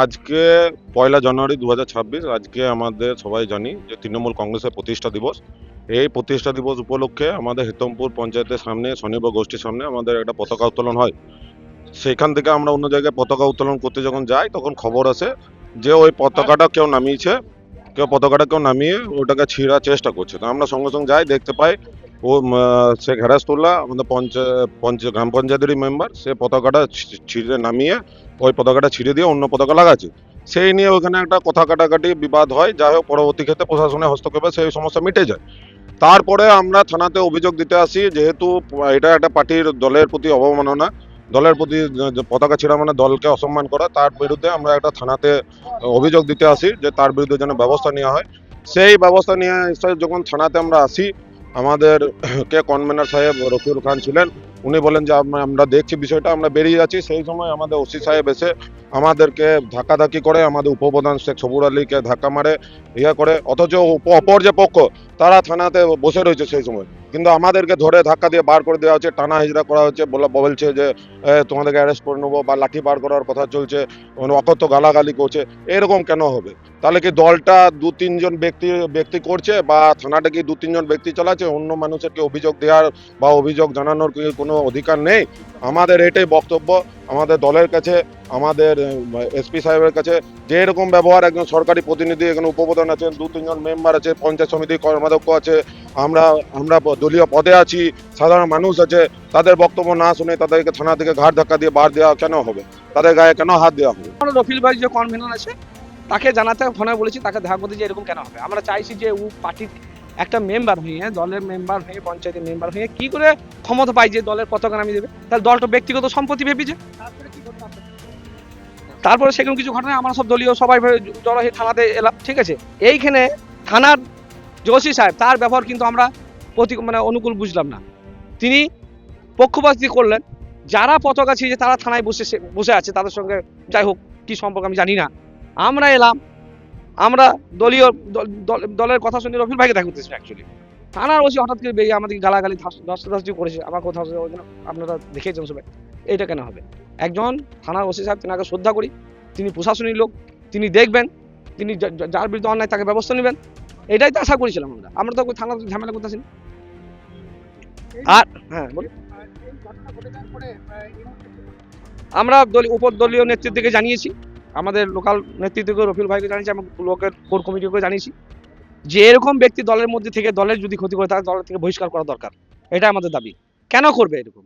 আজকে 1 জানুয়ারি 2026। আজকে আমাদের সবাই জানি যে তৃণমূল কংগ্রেসের প্রতিষ্ঠা দিবস। এই প্রতিষ্ঠা দিবস উপলক্ষে আমাদের হেতমপুর পঞ্চায়েতের সামনে স্বনির্ভর গোষ্ঠীর সামনে আমাদের একটা পতাকা উত্তোলন হয়। সেখান থেকে আমরা অন্য জায়গায় পতাকা উত্তোলন করতে যখন যাই তখন খবর আসে যে ওই পতাকাটা কেউ নামিয়েছে, কেউ নামিয়ে ওটাকে ছিঁড়ার চেষ্টা করছে। তো আমরা সঙ্গে সঙ্গে যাই, দেখতে পাই ও শেখ হেরাসতুল্লাহ আমাদের গ্রাম পঞ্চায়েতেরই মেম্বার, সে পতাকাটা ছিঁড়ে নামিয়ে ওই পতাকাটা ছিঁড়ে দিয়ে অন্য পতাকা লাগাচ্ছে। সেই নিয়ে ওখানে একটা কথা কাটাকাটি বিবাদ হয়। যাই হোক, পরবর্তী ক্ষেত্রে প্রশাসনের হস্তক্ষেপে সেই সমস্যা মিটে যায়। তারপরে আমরা থানাতে অভিযোগ দিতে আসি, যেহেতু এটা একটা পার্টির দলের প্রতি অবমাননা, দলের প্রতি পতাকা ছিঁড়া মানে দলকে অসম্মান করা। তার বিরুদ্ধে আমরা একটা থানাতে অভিযোগ দিতে আসি যে তার বিরুদ্ধে যেন ব্যবস্থা নেওয়া হয়। সেই ব্যবস্থা নিয়ে যখন থানাতে আমরা আসি, আমাদের কে কনভেনার সাহেব রফিউল খান ছিলেন, উনি বলেন যে আমরা দেখছি বিষয়টা, আমরা বেরিয়ে যাচ্ছি। সেই সময় আমাদের ওসি সাহেব এসে আমাদেরকে ধাক্কাধাক্কি করে, আমাদের উপপ্রধান শেখ সবুর আলীকে ধাক্কা মারে, করে। অথচ অপর যে পক্ষ তারা থানাতে বসে রয়েছে সেই সময়, কিন্তু আমাদেরকে ধরে ধাক্কা দিয়ে বার করে দেওয়া হচ্ছে, টানা হিজড়া করা হচ্ছে, বলছে যে তোমাদেরকে অ্যারেস্ট করে নেবো বা লাঠি বার করার কথা চলছে, অকথ্য গালাগালি করছে। এরকম কেন হবে? তাহলে কি দলটা 2-3 জন ব্যক্তি করছে, বা থানাটা কি 2-3 জন ব্যক্তি চালাচ্ছে? অন্য মানুষের কি অভিযোগ দেওয়ার বা অভিযোগ জানানোর কি কোনো অধিকার নেই? আমাদের এটাই বক্তব্য আমাদের দলের কাছে, আমাদের এসপি সাহেবের কাছে, যে এরকম ব্যবহার একজন সরকারি প্রতিনিধি, এখানে উপপ্রধান আছেন, 2-3 জন মেম্বার আছে, পঞ্চায়েত সমিতির কর্মাধ্যক্ষ আছে, আমরা দলীয় পদে আছি, সাধারণ মানুষ আছে, তাদের বক্তব্য না শুনে তাদেরকে থানা থেকে ঘাট ধাক্কা দিয়ে বার দেওয়া কেন হবে? তাদের গায়ে কেন হাত দেওয়া হবে? রফিল ভাই যে কনভেনর আছে তাকে জানাতে ফোনে বলেছি, তাকে দেখা করতে যে এরকম কেন হবে। আমরা চাইছি যে ও পার্টির একটা মেম্বার হয়ে, দলের মেম্বার হয়ে, পঞ্চায়েতের মেম্বার হয়ে কি করে ক্ষমতা পাই যে দলের পতাকা নামিয়ে দেবে? তাহলে দলটা ব্যক্তিগত সম্পত্তি ভেবেছে। তারপরে সেরকম কিছু ঘটনা আমরা সব দলীয় সবাই জড়ো হয়ে থানাতে এলাম, ঠিক আছে। এইখানে থানার ওসি সাহেব, তার ব্যবহার কিন্তু আমরা অনুকূল বুঝলাম না। তিনি পক্ষপাতী করলেন। যারা পতাকা ছিঁড়েছে তারা থানায় বসে আছে, তাদের সঙ্গে যাই হোক কি সম্পর্ক আমি জানি না। আমরা এলাম, আমরা দলের কথা শুনে রফিল ভাইকে দেখা করতেছি। অ্যাকচুয়ালি থানার ওসি হঠাৎ করে বেরিয়ে আমাদের গালাগালি ধস্তাধস্তি করেছে। আমার কথা আপনারা দেখেছেন সবাই। এটা কেন হবে? একজন থানার ওসি সাহেব, তেনাকে শ্রদ্ধা করি, তিনি প্রশাসনিক লোক, তিনি দেখবেন, তিনি যার বিরুদ্ধে অন্যায় তাকে ব্যবস্থা নেবেন, এটাই তো আশা করেছিলাম আমরা। আমরা তো থানা ঝামেলা করতেছি না। আর হ্যাঁ বলি, আমরা উপদলীয় নেতৃত্বকে জানিয়েছি, আমাদের লোকাল নেতৃত্বকে, রফিল ভাইকে জানিয়েছি, এবং ব্লকের কোর কমিটিকে জানিয়েছি যে এরকম ব্যক্তি দলের মধ্যে থেকে দলের যদি ক্ষতি করে তাহলে দলের থেকে বহিষ্কার করা দরকার। এটা আমাদের দাবি। কেন করবে এরকম?